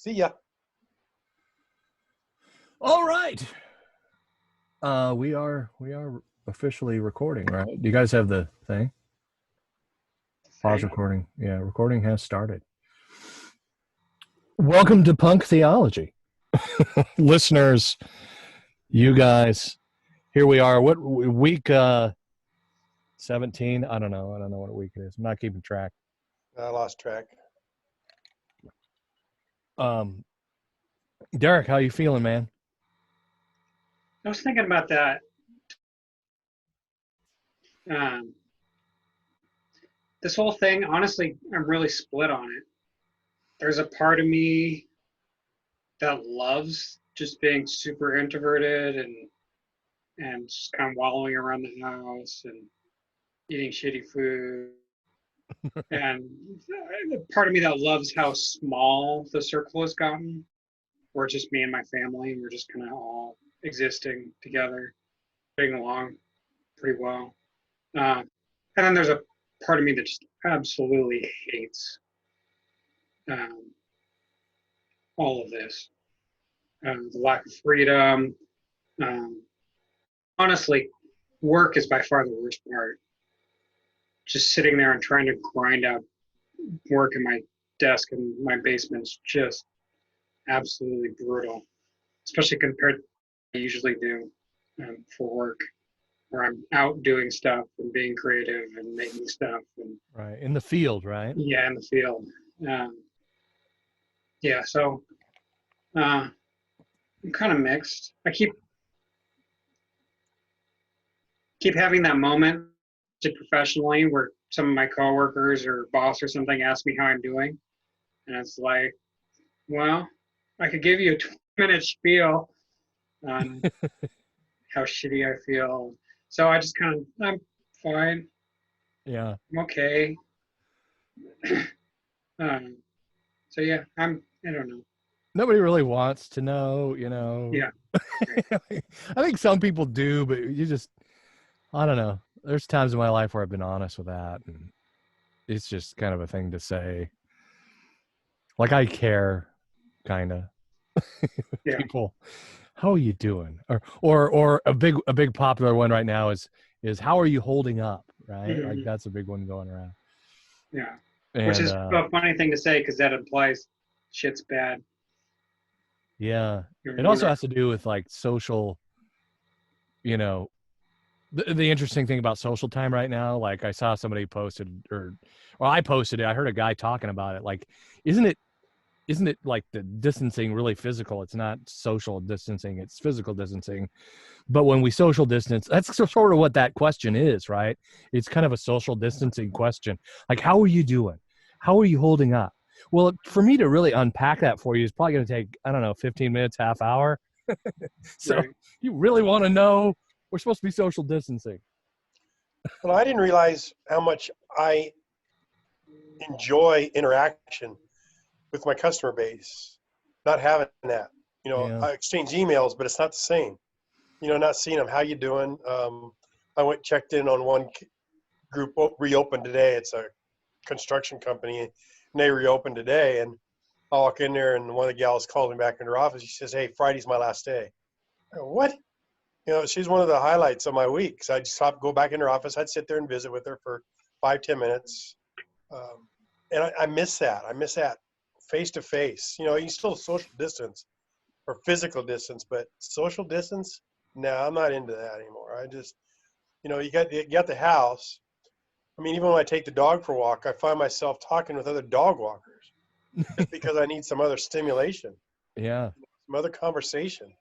See ya. All right. We are officially recording, right? Do you guys have the thing? Pause recording. Yeah, recording has started. Welcome to Punk Theology. Listeners, you guys, here we are. What week 17? I don't know what week it is. I'm not keeping track. I lost track. Derek, how you feeling, man? I was thinking about that. This whole thing, honestly, I'm really split on it. There's a part of me that loves just being super introverted and just kind of wallowing around the house and eating shitty food. And a part of me that loves how small the circle has gotten, where it's just me and my family, and we're just kind of all existing together, getting along pretty well. And then there's a part of me that just absolutely hates all of this. The lack of freedom. Honestly, work is by far the worst part. Just sitting there and trying to grind out work in my desk in my basement is just absolutely brutal, especially compared to what I usually do for work, where I'm out doing stuff and being creative and making stuff. And, right, in the field, right? Yeah, in the field. Yeah, so I'm kind of mixed. I keep having that moment professionally where some of my coworkers or boss or something ask me how I'm doing, and it's like, well, I could give you a 20-minute spiel on how shitty I feel. So I just I'm fine. Yeah. I'm okay. So yeah, I don't know. Nobody really wants to know, you know. Yeah. I think some people do, but you just, I don't know. There's times in my life where I've been honest with that, and it's just kind of a thing to say. Like, I care, kind of. Yeah. People, how are you doing? Or a big popular one right now is how are you holding up? Right? Mm-hmm. Like, that's a big one going around. Yeah. And, which is a funny thing to say because that implies shit's bad. Yeah. It also has to do with like social, you know, the interesting thing about social time right now, like I saw somebody posted or I posted it. I heard a guy talking about it. Like, isn't it like the distancing really physical? It's not social distancing, it's physical distancing. But when we social distance, that's sort of what that question is, right? It's kind of a social distancing question. Like, how are you doing? How are you holding up? Well, for me to really unpack that for you is probably going to take, I don't know, 15 minutes, half hour. So right. You really want to know, we're supposed to be social distancing. Well, I didn't realize how much I enjoy interaction with my customer base, not having that. You know, yeah. I exchange emails, but it's not the same. You know, not seeing them. How you doing? I checked in on one group, reopened today. It's a construction company, and they reopened today. And I walk in there, and one of the gals called me back in her office. She says, "Hey, Friday's my last day." I go, "What?" You know, she's one of the highlights of my week. So I'd go back in her office. I'd sit there and visit with her for 5-10 minutes. And I miss that. I miss that face to face. You know, you still social distance or physical distance, but social distance, no, I'm not into that anymore. I just, you know, you got the house. I mean, even when I take the dog for a walk, I find myself talking with other dog walkers just because I need some other stimulation. Yeah. Some other conversation.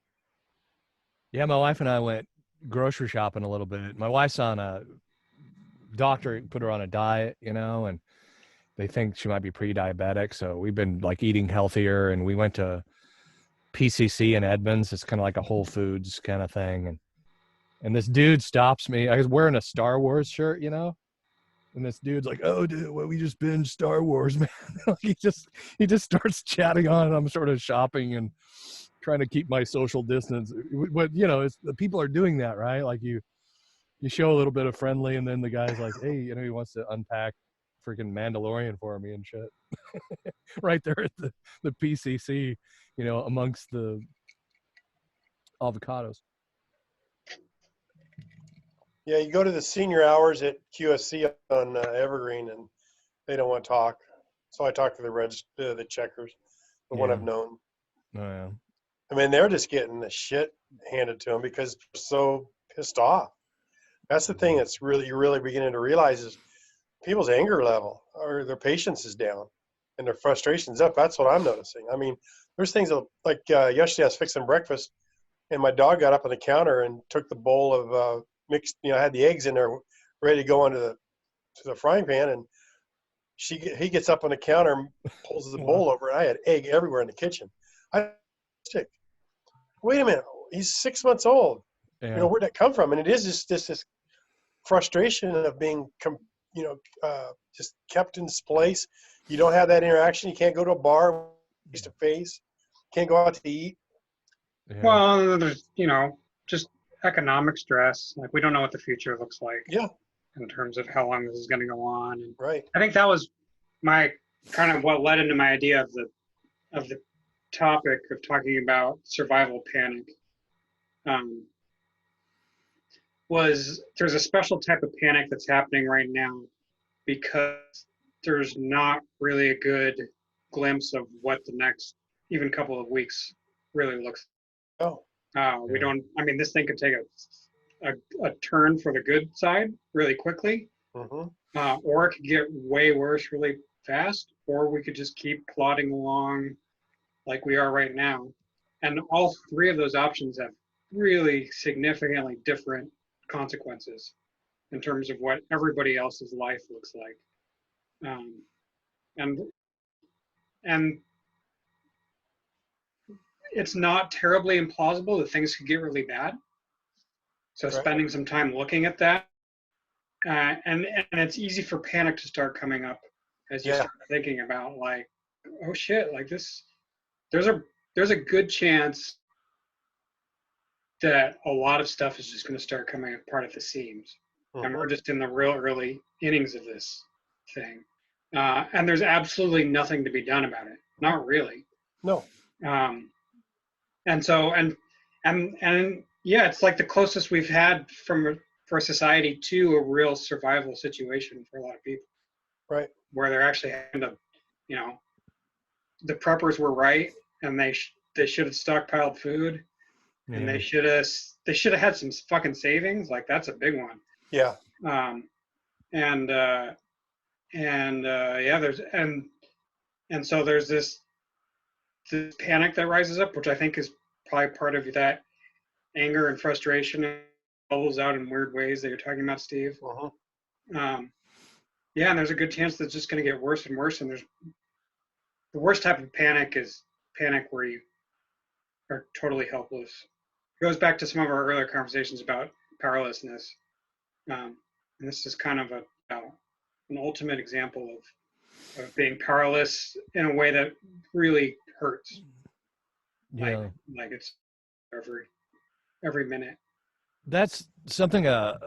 Yeah, my wife and I went grocery shopping a little bit. My wife's on a doctor, put her on a diet, you know, and they think she might be pre-diabetic. So we've been like eating healthier, and we went to PCC in Edmonds. It's kind of like a Whole Foods kind of thing. And this dude stops me. I was wearing a Star Wars shirt, you know, and this dude's like, "Oh, dude, well, we just binged Star Wars, man." Like he just starts chatting on, and I'm sort of shopping and trying to keep my social distance. But you know, it's the people are doing that, right? Like you show a little bit of friendly, and then the guy's like, "Hey, you know, he wants to unpack freaking Mandalorian for me and shit. Right there at the PCC, you know, amongst the avocados. Yeah, you go to the senior hours at QSC on Evergreen, and they don't want to talk. So I talk to the checkers, the one I've known. Oh, yeah. I mean, they're just getting the shit handed to them because they're so pissed off. That's the thing that's really beginning to realize is people's anger level or their patience is down and their frustration's up. That's what I'm noticing. I mean, there's things that, like yesterday I was fixing breakfast and my dog got up on the counter and took the bowl of mixed, you know, I had the eggs in there ready to go into the frying pan, and he gets up on the counter and pulls the bowl over, and I had egg everywhere in the kitchen. Wait a minute, he's 6 months old. Yeah. You know, where'd that come from? And it is just this frustration of being, just kept in place. You don't have that interaction. You can't go to a bar face to face. Can't go out to eat. Yeah. Well, there's, you know, just economic stress. Like, we don't know what the future looks like. Yeah. In terms of how long this is going to go on. And right. I think that was my kind of what led into my idea of the topic of talking about survival panic. Was there's a special type of panic that's happening right now because there's not really a good glimpse of what the next even couple of weeks really looks like. We don't, I mean, this thing could take a turn for the good side really quickly, or it could get way worse really fast, or we could just keep plodding along like we are right now. And all three of those options have really significantly different consequences in terms of what everybody else's life looks like. And it's not terribly implausible that things could get really bad. So spending some time looking at that, and it's easy for panic to start coming up as you start thinking about, like, oh shit, like this, there's a good chance that a lot of stuff is just going to start coming apart at the seams. And we're just in the real early innings of this thing. And there's absolutely nothing to be done about it. Not really. No. And so, and yeah, it's like the closest we've had for society to a real survival situation for a lot of people. Right. Where they're actually having to, you know, the preppers were right, and they should have stockpiled food, and they should have had some fucking savings. Like, that's a big one. Yeah. So there's this panic that rises up, which I think is probably part of that anger and frustration, and bubbles out in weird ways that you're talking about, Steve. And there's a good chance that it's just going to get worse and worse. And the worst type of panic is panic where you are totally helpless. It goes back to some of our earlier conversations about powerlessness. And this is kind of an ultimate example of being powerless in a way that really hurts. Yeah. Like it's every minute. That's something a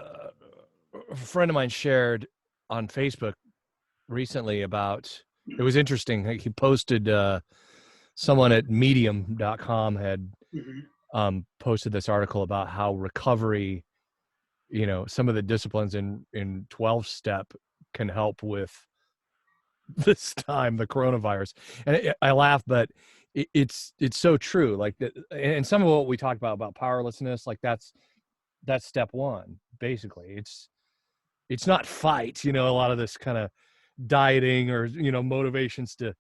friend of mine shared on Facebook recently about. It was interesting. He posted, someone at medium.com had posted this article about how recovery, you know, some of the disciplines in 12-step can help with this time, the coronavirus. And I laugh, but it's so true. Like that, and some of what we talked about powerlessness, like that's step one. Basically, it's not fight. You know, a lot of this kind of dieting or, you know, motivations to,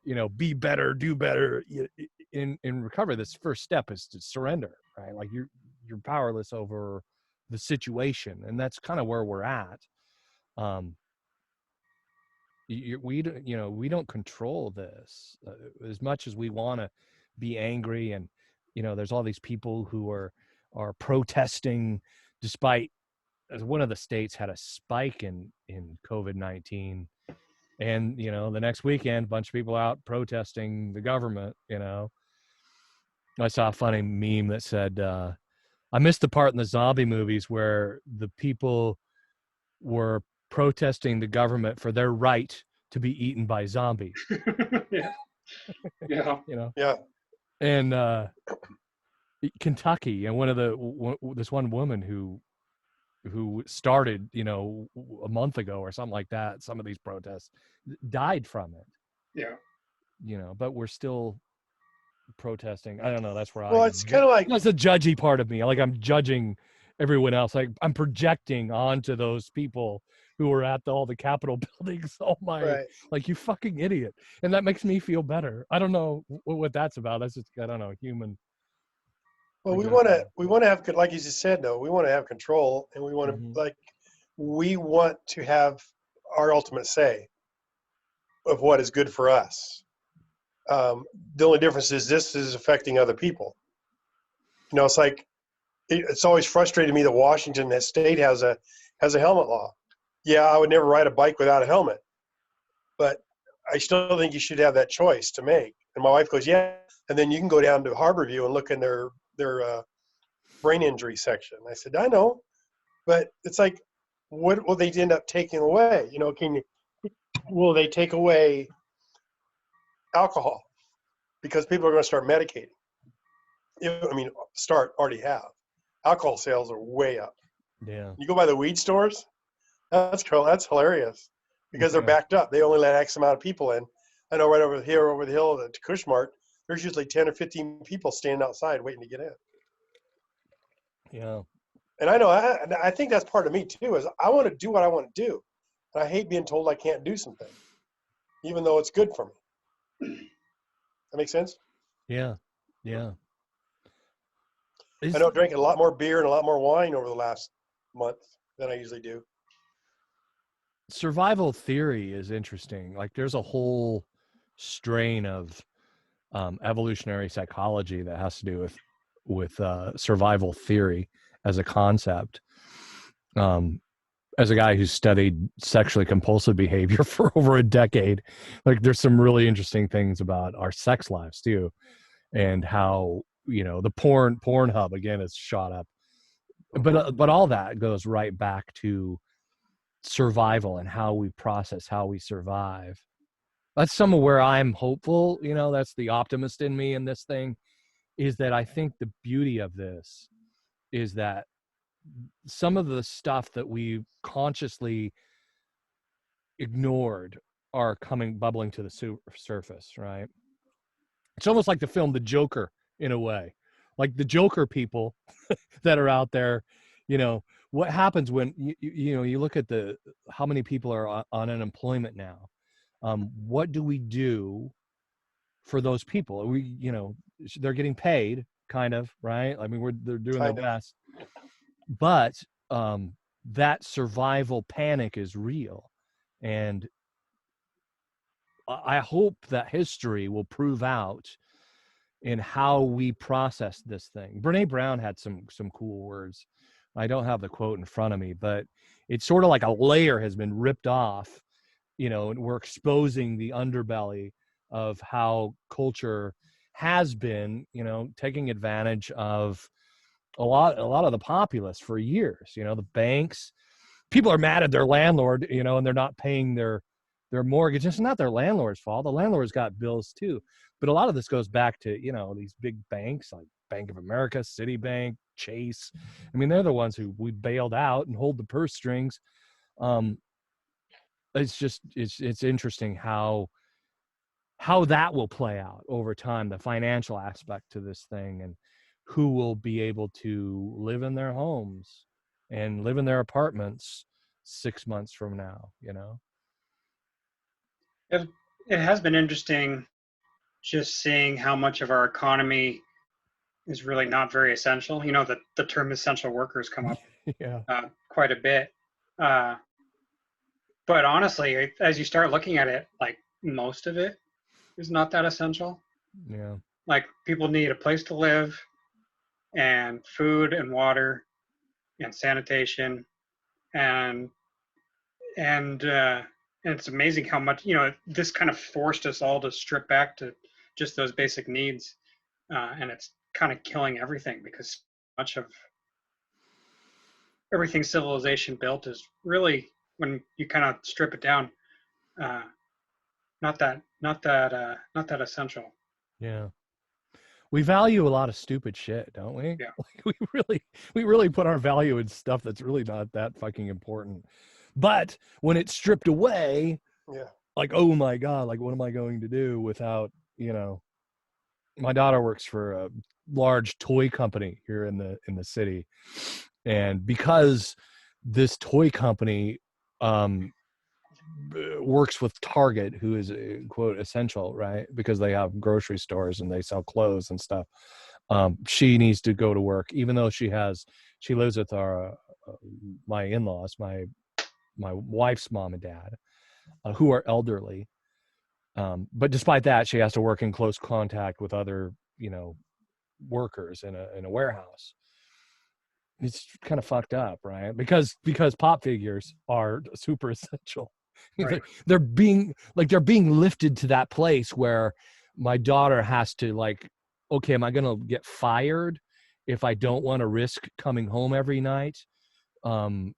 you know, be better, do better in recovery. This first step is to surrender, right? Like you're powerless over the situation, and that's kind of where we're at. We don't control this as much as we want to be angry, and, you know, there's all these people who are protesting despite, as one of the states had a spike in COVID-19, and, you know, the next weekend a bunch of people out protesting the government. You know, I saw a funny meme that said, I missed the part in the zombie movies where the people were protesting the government for their right to be eaten by zombies. Yeah. Yeah. You know? Yeah. And Kentucky, and this one woman who started, you know, a month ago or something like that, some of these protests, died from it. Yeah. You know, but we're still protesting. I don't know. That's where Well, it's kind of like, that's the judgy part of me. Like, I'm judging everyone else. Like, I'm projecting onto those people who were at all the Capitol buildings. Oh my, right. like, you fucking idiot. And that makes me feel better. I don't know what that's about. That's just, I don't know, human. Well, we want to have, like you just said, though, we want to have control, and we want to, we want to have our ultimate say of what is good for us. The only difference is this is affecting other people. You know, it's like, it's always frustrated me that Washington State has a helmet law. Yeah, I would never ride a bike without a helmet, but I still think you should have that choice to make. And my wife goes, yeah. And then you can go down to Harborview and look in their brain injury section. I said, I know, but it's like, what will they end up taking away? You know, will they take away alcohol? Because people are going to start medicating. Already have. Alcohol sales are way up. Yeah. You go by the weed stores, that's hilarious, because they're backed up. They only let X amount of people in. I know right over the hill at Cushmart, there's usually 10 or 15 people standing outside waiting to get in. Yeah. And I know, I think that's part of me too, is I want to do what I want to do. And I hate being told I can't do something, even though it's good for me. That make sense? Yeah. Yeah. I know drinking a lot more beer and a lot more wine over the last month than I usually do. Survival theory is interesting. Like, there's a whole strain of evolutionary psychology that has to do with survival theory as a concept. As a guy who's studied sexually compulsive behavior for over a decade, like, there's some really interesting things about our sex lives too, and how, you know, the Pornhub again is shot up, but all that goes right back to survival and how we process, how we survive. That's some of where I'm hopeful. You know, that's the optimist in me in this thing, is that I think the beauty of this is that some of the stuff that we consciously ignored are bubbling to the surface, right? It's almost like the film The Joker, in a way. Like, the Joker people that are out there, you know, what happens when you look at how many people are on unemployment now. What do we do for those people? They're getting paid, kind of, right? I mean, they're doing their best, but that survival panic is real, and I hope that history will prove out in how we process this thing. Brene Brown had some cool words. I don't have the quote in front of me, but it's sort of like a layer has been ripped off, you know, and we're exposing the underbelly of how culture has been, you know, taking advantage of a lot of the populace for years. You know, the banks, people are mad at their landlord, you know, and they're not paying their mortgage. It's not their landlord's fault. The landlord's got bills too. But a lot of this goes back to, you know, these big banks like Bank of America, Citibank, Chase. I mean, they're the ones who we bailed out and hold the purse strings. It's interesting how that will play out over time, the financial aspect to this thing, and who will be able to live in their homes and live in their apartments 6 months from now, you know? It has been interesting just seeing how much of our economy is really not very essential. You know, the term essential workers come up quite a bit. But honestly, as you start looking at it, like, most of it is not that essential. Yeah. Like, people need a place to live, and food and water and sanitation, and it's amazing how much, you know, this kind of forced us all to strip back to just those basic needs, and it's kind of killing everything, because much of everything civilization built is really when you kind of strip it down, not that essential. Yeah. We value a lot of stupid shit, don't we? Yeah. Like we really put our value in stuff that's really not that fucking important. But when it's stripped away, yeah, like, oh my God, like what am I going to do without, you know, my daughter works for a large toy company here in the city. And because this toy company works with Target, who is quote essential, right? Because they have grocery stores and they sell clothes and stuff. She needs to go to work, even though she lives with my in-laws, my wife's mom and dad, who are elderly. But despite that, she has to work in close contact with other, you know, workers in a warehouse. It's kind of fucked up, right? Because pop figures are super essential. Right. They're being lifted to that place where my daughter has to, like, okay, am I going to get fired if I don't want to risk coming home every night, and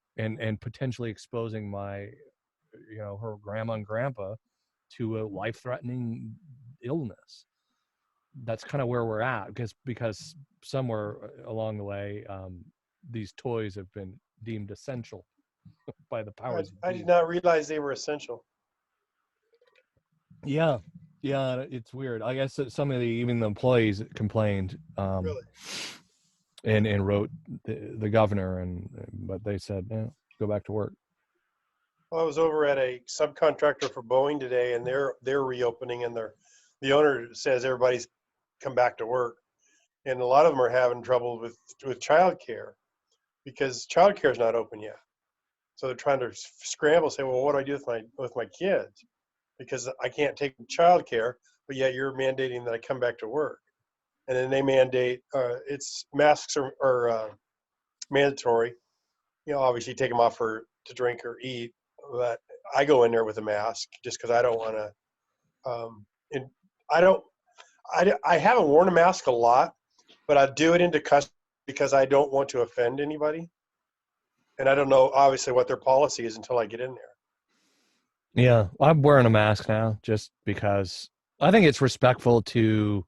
potentially exposing my, you know, her grandma and grandpa to a life-threatening illness? That's kind of where we're at, because somewhere along the way, these toys have been deemed essential by the powers. I did not realize they were essential. Yeah, it's weird. I guess that some of even the employees complained, Really? and wrote the governor, but they said, no, go back to work. Well, I was over at a subcontractor for Boeing today, and they're reopening, and the owner says everybody's come back to work, and a lot of them are having trouble with childcare because childcare is not open yet. So they're trying to scramble, say, well, what do I do with my kids? Because I can't take childcare, but yet you're mandating that I come back to work. And then they mandate masks are mandatory. You know, obviously take them off to drink or eat. But I go in there with a mask just because I don't want to. And I haven't worn a mask a lot, but I do it into custom because I don't want to offend anybody. And I don't know, obviously, what their policy is until I get in there. Yeah, I'm wearing a mask now just because I think it's respectful to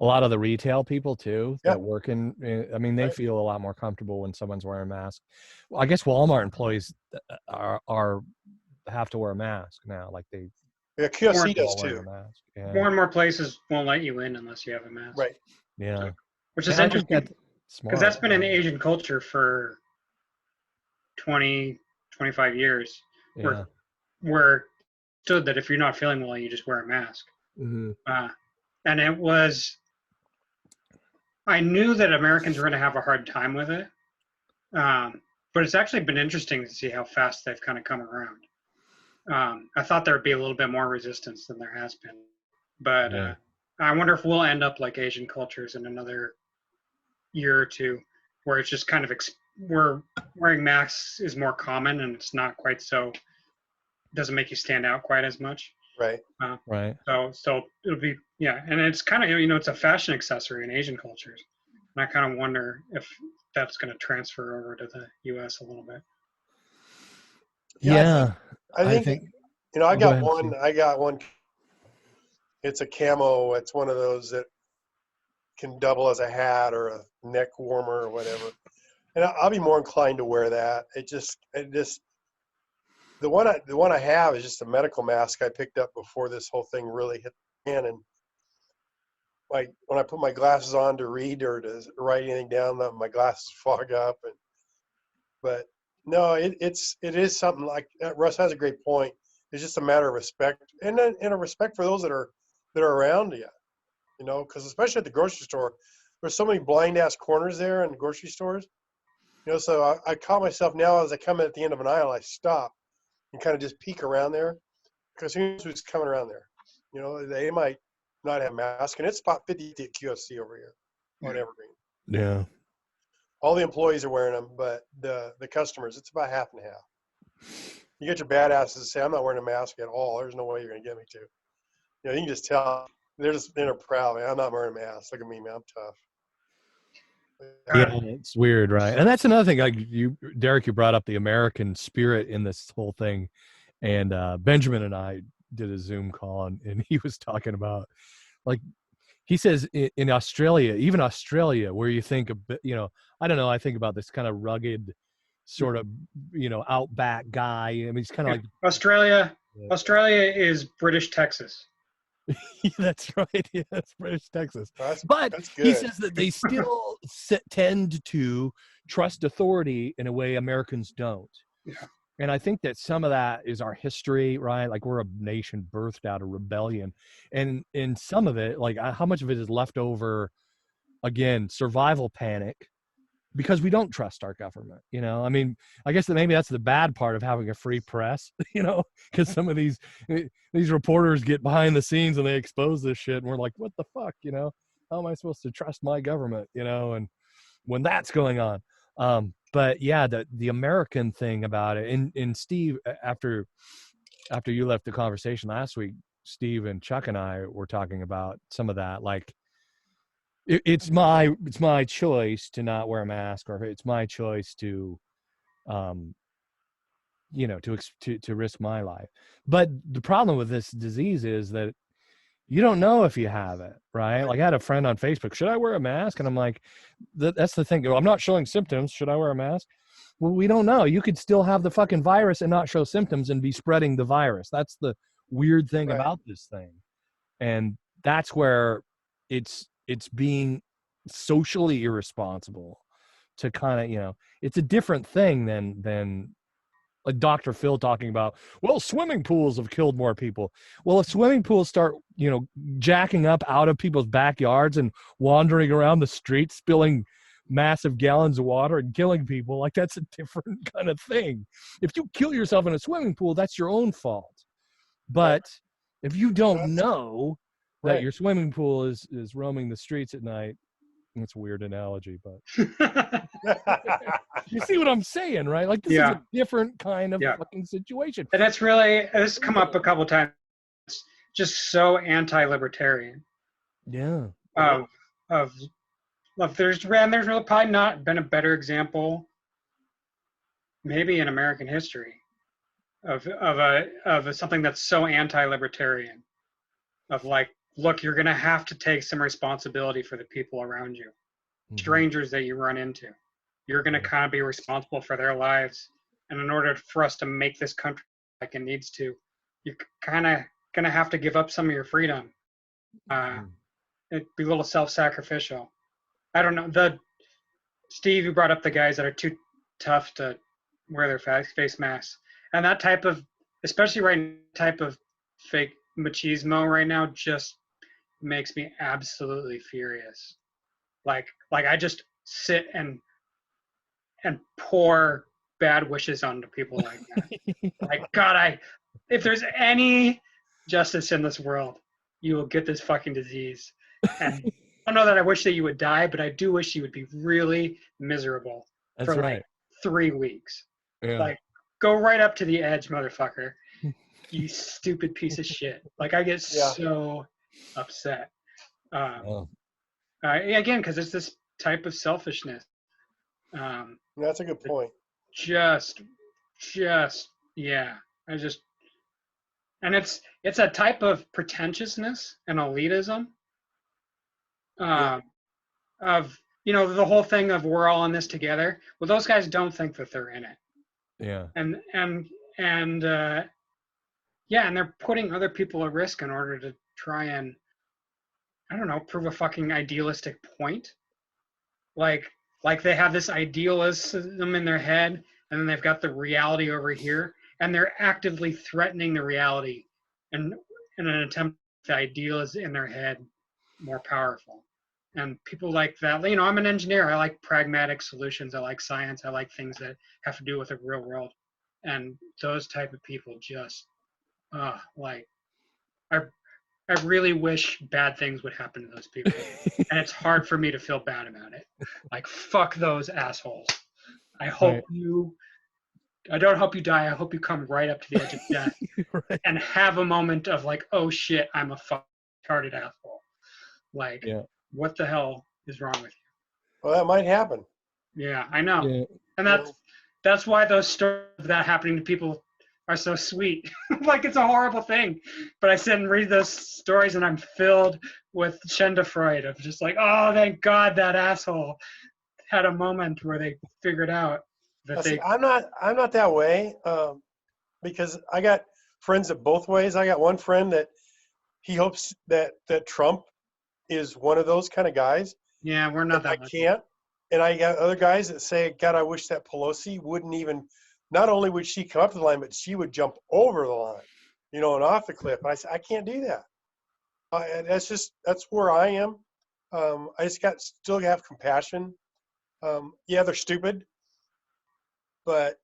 a lot of the retail people too that work in. I mean, they feel a lot more comfortable when someone's wearing a mask. Well, I guess Walmart employees are have to wear a mask now. Like they, yeah, QFC does too. Yeah. More and more places won't let you in unless you have a mask. Right. Yeah. Which is interesting because that's been an Asian culture for 20, 25 years. Yeah. Where stood that if you're not feeling well, you just wear a mask. Mm-hmm. And it was, I knew that Americans were going to have a hard time with it. But it's actually been interesting to see how fast they've kind of come around. I thought there would be a little bit more resistance than there has been. But I wonder if we'll end up like Asian cultures in another year or two, where it's just kind of where wearing masks is more common and it's not quite so, doesn't make you stand out quite as much. Right. Right. So it'll be, and it's kind of, you know, it's a fashion accessory in Asian cultures. And I kind of wonder if that's going to transfer over to the U.S. a little bit. Yeah. I think you know, I got one. It's a camo. It's one of those that can double as a hat or a neck warmer or whatever. And I'll be more inclined to wear that. It just the one I have is just a medical mask I picked up before this whole thing really hit the fan. And like when I put my glasses on to read or to write anything down, my glasses fog up. But no, it is something like Russ has a great point. It's just a matter of respect, and a respect for those that are around you. You know, because especially at the grocery store, there's so many blind ass corners there in the grocery stores. You know, so I caught myself now as I come in at the end of an aisle, I stop and kind of just peek around there, because who knows who's coming around there. You know, they might not have masks, and it's spot 50 at QFC over here on Evergreen. Yeah. All the employees are wearing them, but the customers, it's about half and half. You get your badasses to say, I'm not wearing a mask at all. There's no way you're going to get me to. You know, you can just tell they're proud, man. I'm not wearing a mask. Look at me, man. I'm tough. Yeah, it's weird, right? And that's another thing. Like Derek, you brought up the American spirit in this whole thing, and Benjamin and I did a Zoom call, and he was talking about, like, he says in Australia, even Australia, where you think a bit, I don't know, I think about this kind of rugged, sort of, outback guy. I mean, he's kind of like Australia. Australia is British Texas. Yeah, that's right. Yeah, that's British Texas. That's good. He says that they still tend to trust authority in a way Americans don't. Yeah. And I think that some of that is our history, right? Like, we're a nation birthed out of rebellion. And in some of it, like, how much of it is left over, again, survival panic, because we don't trust our government, I mean, I guess that maybe that's the bad part of having a free press, because some of these reporters get behind the scenes and they expose this shit, and we're like, what the fuck, how am I supposed to trust my government, and when that's going on. But yeah, the American thing about it, and Steve, after you left the conversation last week, Steve and Chuck and I were talking about some of that, like, it's my choice to not wear a mask, or it's my choice to to risk my life. But the problem with this disease is that you don't know if you have it, right? Like, I had a friend on Facebook, should I wear a mask? And I'm like, that's the thing. Well, I'm not showing symptoms. Should I wear a mask? Well, we don't know. You could still have the fucking virus and not show symptoms and be spreading the virus. That's the weird thing about this thing. And that's where it's being socially irresponsible to kind of, it's a different thing than like Dr. Phil talking about, well, swimming pools have killed more people. Well, if swimming pools start, jacking up out of people's backyards and wandering around the streets, spilling massive gallons of water and killing people, like, that's a different kind of thing. If you kill yourself in a swimming pool, that's your own fault. But if you don't know that your swimming pool is roaming the streets at night, that's a weird analogy, but you see what I'm saying, right? Like, this is a different kind of fucking situation. And it's come up a couple times. It's just so anti-libertarian. Yeah. There's really probably not been a better example, maybe in American history, of something that's so anti-libertarian, of like, look, you're going to have to take some responsibility for the people around you, strangers that you run into. You're going to kind of be responsible for their lives. And in order for us to make this country like it needs to, you're kind of going to have to give up some of your freedom. It'd be a little self-sacrificial. I don't know. Steve, you brought up the guys that are too tough to wear their face masks. And that type of, especially type of fake machismo right now, just makes me absolutely furious. Like I just sit and pour bad wishes onto people like that. Like, God, if there's any justice in this world, you will get this fucking disease. And I don't know that I wish that you would die, but I do wish you would be really miserable for like 3 weeks. Yeah. Like, go right up to the edge, motherfucker. You stupid piece of shit. Like, I get so upset. Again, because it's this type of selfishness. That's a good point. And it's a type of pretentiousness and elitism. Of the whole thing of we're all in this together. Well, those guys don't think that they're in it. Yeah. And they're putting other people at risk in order to try and, I don't know, prove a fucking idealistic point. Like they have this idealism in their head, and then they've got the reality over here, and they're actively threatening the reality, and in an attempt to make the ideas in their head more powerful. And people like that, I'm an engineer. I like pragmatic solutions. I like science. I like things that have to do with the real world. And those type of people just, I really wish bad things would happen to those people. And it's hard for me to feel bad about it. Like, fuck those assholes. I don't hope you die. I hope you come right up to the edge of death and have a moment of like, oh shit, I'm a fucking retarded asshole. Like, what the hell is wrong with you? Well, that might happen. Yeah, I know. Yeah. And that's why those stories of that happening to people are so sweet. Like, it's a horrible thing. But I sit and read those stories and I'm filled with Schadenfreude of just like, oh, thank God that asshole had a moment where they figured out that See, I'm not that way, because I got friends that both ways. I got one friend that he hopes that Trump is one of those kind of guys. Yeah, we're not that I lucky. can't. And I got other guys that say, God, I wish that Pelosi wouldn't even, not only would she come up to the line, but she would jump over the line, and off the cliff. And I said, I can't do that. And that's where I am. I just still have compassion. Yeah, they're stupid, but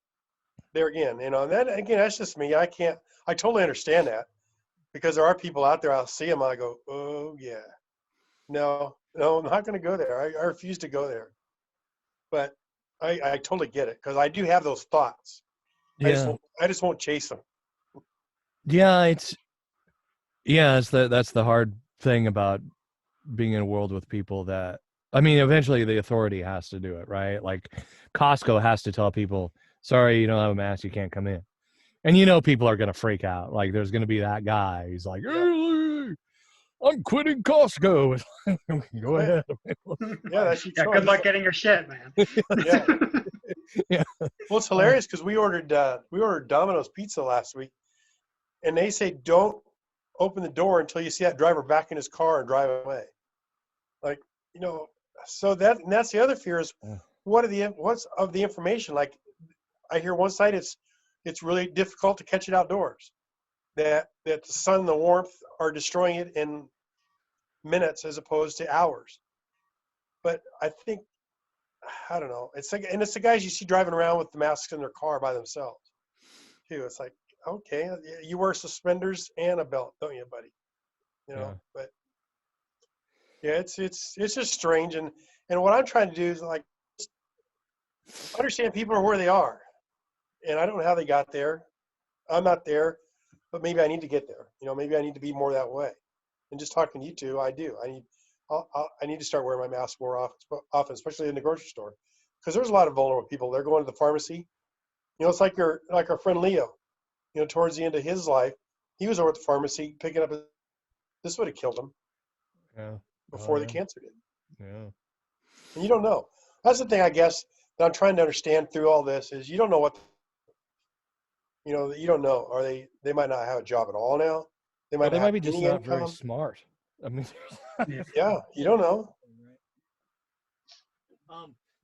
there again, and then again, that's just me. I totally understand that, because there are people out there, I'll see them, I go, oh yeah, no, I'm not going to go there. I refuse to go there. But I totally get it, because I do have those thoughts. Yeah. I just won't chase them. Yeah, that's the hard thing about being in a world with people that, I mean, eventually the authority has to do it, right? Like Costco has to tell people, sorry, you don't have a mask, you can't come in. And people are going to freak out. Like there's going to be that guy. He's like, hey, I'm quitting Costco. Go ahead. Yeah, that's your choice. Good luck getting your shit, man. Yeah. Yeah. Well, it's hilarious because we ordered Domino's pizza last week, and they say don't open the door until you see that driver back in his car and drive away. Like, so that's the other fear is what's of the information. Like, I hear one side it's really difficult to catch it outdoors. That the sun and the warmth are destroying it in minutes as opposed to hours. But I think, I don't know. It's like, and it's the guys you see driving around with the masks in their car by themselves too. It's like, okay, you wear suspenders and a belt, don't you, buddy? Yeah. But yeah, it's just strange. And what I'm trying to do is like understand people are where they are, and I don't know how they got there. I'm not there, but maybe I need to get there. Maybe I need to be more that way. And just talking to you two, I do. I need to start wearing my mask more often, especially in the grocery store, because there's a lot of vulnerable people. They're going to the pharmacy. It's like our friend Leo. Towards the end of his life, he was over at the pharmacy picking up. This would have killed him. Yeah. Before the cancer did. Yeah. And you don't know. That's the thing, I guess, that I'm trying to understand through all this is you don't know what. You don't know. Are they might not have a job at all now. They might be just not income. very smart. I mean, yeah, you don't know.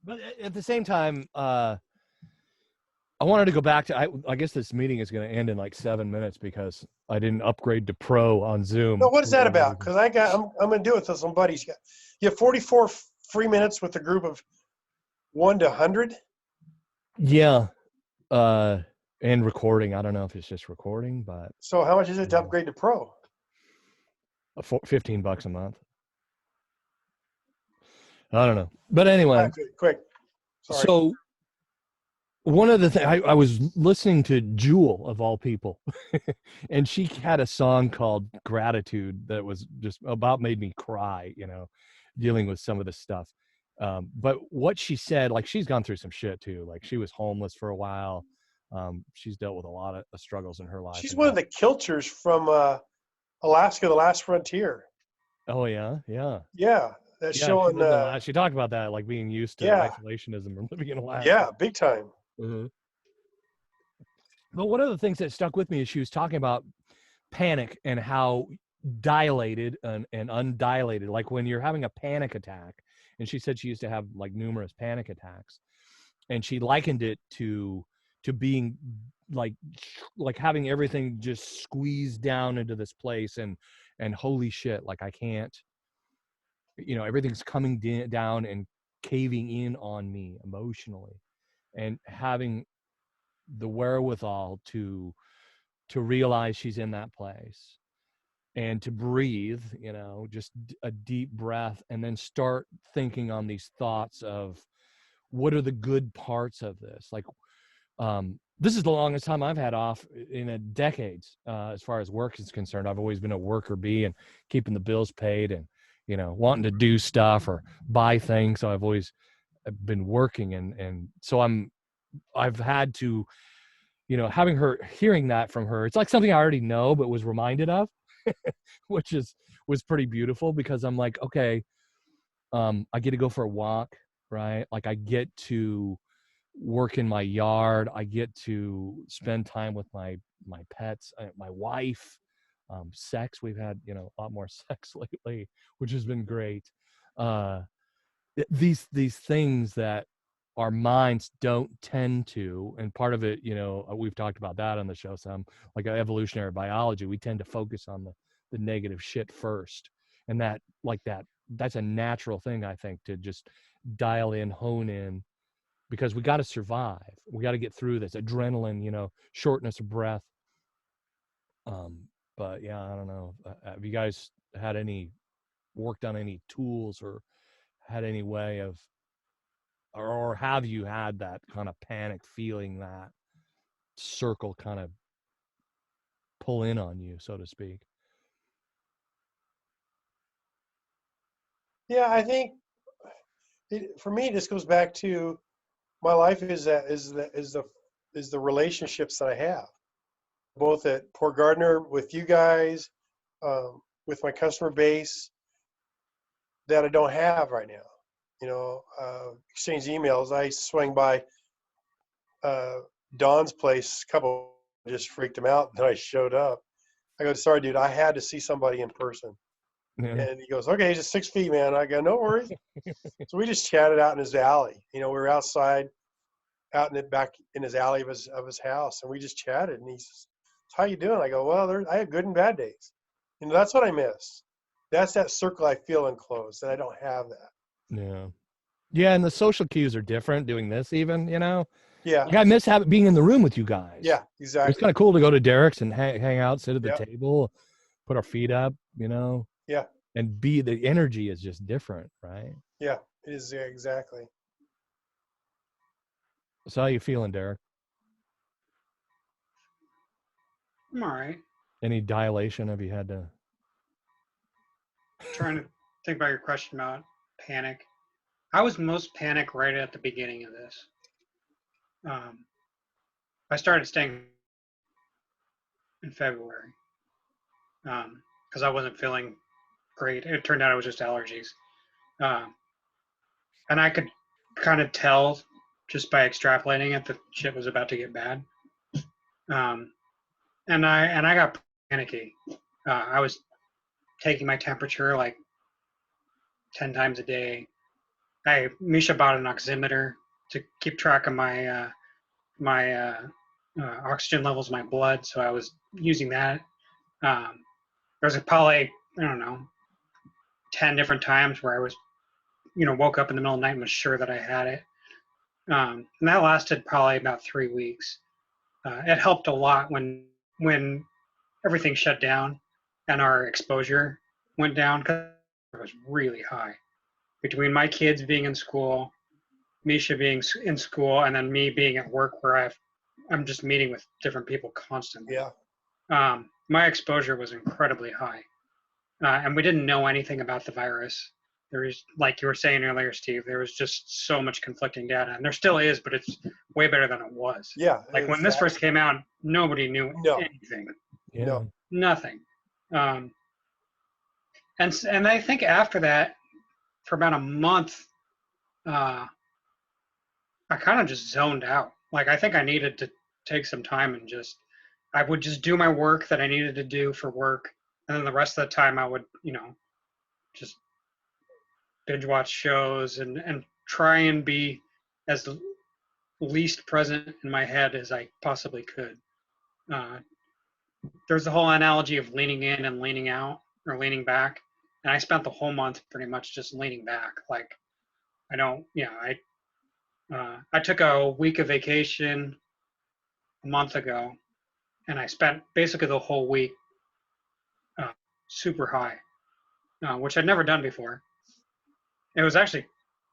But at the same time, I wanted to go back to, I guess this meeting is going to end in like 7 minutes because I didn't upgrade to Pro on Zoom. No, what is that about? Because I'm going to do it with some buddies. You have 44 free minutes with a group of 1 to 100. Yeah. And recording. I don't know if it's just recording, but. So how much is it to upgrade to Pro? $15 a month. I don't know. But anyway. Quick. Sorry. So one of the things, I was listening to Jewel of all people, and she had a song called Gratitude that was just about made me cry, dealing with some of the stuff. But what she said, like she's gone through some shit too. Like she was homeless for a while. She's dealt with a lot of struggles in her life. She's one of the Kilchers from Alaska, The Last Frontier. Oh yeah, yeah. Yeah, that's showing. She talked about that, like being used to isolationism and living in Alaska. Yeah, big time. Mm-hmm. But one of the things that stuck with me is she was talking about panic and how dilated and undilated, like when you're having a panic attack. And she said she used to have like numerous panic attacks, and she likened it to being like having everything just squeezed down into this place and holy shit, like I can't, everything's coming down and caving in on me emotionally, and having the wherewithal to realize she's in that place and to breathe, just a deep breath, and then start thinking on these thoughts of what are the good parts of this. Like, this is the longest time I've had off in decades, as far as work is concerned. I've always been a worker bee and keeping the bills paid and, wanting to do stuff or buy things. So I've always been working, and so I've had to, hearing that from her, it's like something I already know but was reminded of, which was pretty beautiful, because I'm like, okay, I get to go for a walk, right? Like I get to work in my yard, I get to spend time with my pets, my wife, sex. We've had a lot more sex lately, which has been great. These things that our minds don't tend to, and part of it, we've talked about that on the show some, like evolutionary biology, we tend to focus on the negative shit first, and that's a natural thing, I think, to just dial in, hone in, because we got to survive, we got to get through this adrenaline, shortness of breath. But yeah, I don't know, have you guys had any worked on any tools, or had any way of, or have you had that kind of panic feeling, that circle kind of pull in on you, so to speak? Yeah, I think for me, this goes back to my life is the relationships that I have, both at Port Gardner with you guys, with my customer base, that I don't have right now. Exchange emails. I swung by Don's place a couple, just freaked him out that I showed up. I go, sorry, dude, I had to see somebody in person. Yeah. And he goes, okay, he's just 6 feet, man. I go, no worries. So we just chatted out in his alley. We were outside, out in the back in his alley of his house, and we just chatted. And he says, how you doing? I go, well, I have good and bad days. That's what I miss. That's that circle I feel enclosed, and I don't have that. Yeah, and the social cues are different doing this, even, Yeah. Like I miss being in the room with you guys. Yeah, exactly. It's kind of cool to go to Derek's and hang out, sit at the Yep. table, put our feet up, Yeah. and the energy is just different, right? Yeah, it is. Yeah, exactly. So how you feeling, Derek? I'm all right. Any dilation? Have you had to? Trying to think about your question about panic. I was most panic right at the beginning of this. I started staying in February because I wasn't feeling great. It turned out it was just allergies. And I could kind of tell just by extrapolating it that shit was about to get bad. And I got panicky. I was taking my temperature like 10 times a day. Misha bought an oximeter to keep track of my oxygen levels in my blood, so I was using that. There's probably, I don't know, 10 different times where I was, woke up in the middle of the night and was sure that I had it. And that lasted probably about 3 weeks. It helped a lot when everything shut down and our exposure went down, because it was really high. Between my kids being in school, Misha being in school, and then me being at work where I'm just meeting with different people constantly. Yeah. My exposure was incredibly high. And we didn't know anything about the virus. There was, like you were saying earlier, Steve, there was just so much conflicting data, and there still is, but it's way better than it was. Yeah. Like when this first came out, nobody knew anything. Yeah. No. Nothing. And I think after that, for about a month, I kind of just zoned out. Like I think I needed to take some time and I would just do my work that I needed to do for work, and then the rest of the time I would, just binge watch shows and try and be as least present in my head as I possibly could. There's the whole analogy of leaning in and leaning out, or leaning back, and I spent the whole month pretty much just leaning back. Like I took a week of vacation a month ago, and I spent basically the whole week super high, which I'd never done before. It was actually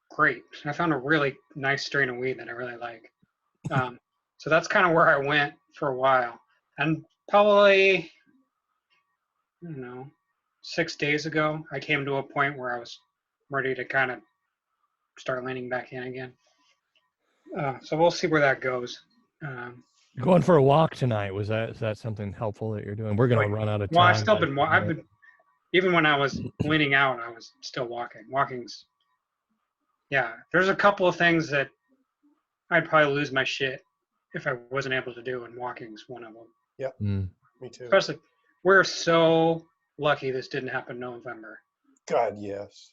great. I found a really nice strain of weed that I really like. So that's kind of where I went for a while. And probably, I don't know, 6 days ago, I came to a point where I was ready to kind of start leaning back in again. So we'll see where that goes. Going for a walk tonight, is that something helpful that you're doing? We're going to run out of time. Well, I've been, even when I was leaning out, I was still walking. Walking's, yeah, there's a couple of things that I'd probably lose my shit if I wasn't able to do, and walking's one of them. Yep, me too. Especially, we're so lucky this didn't happen in November. God, yes.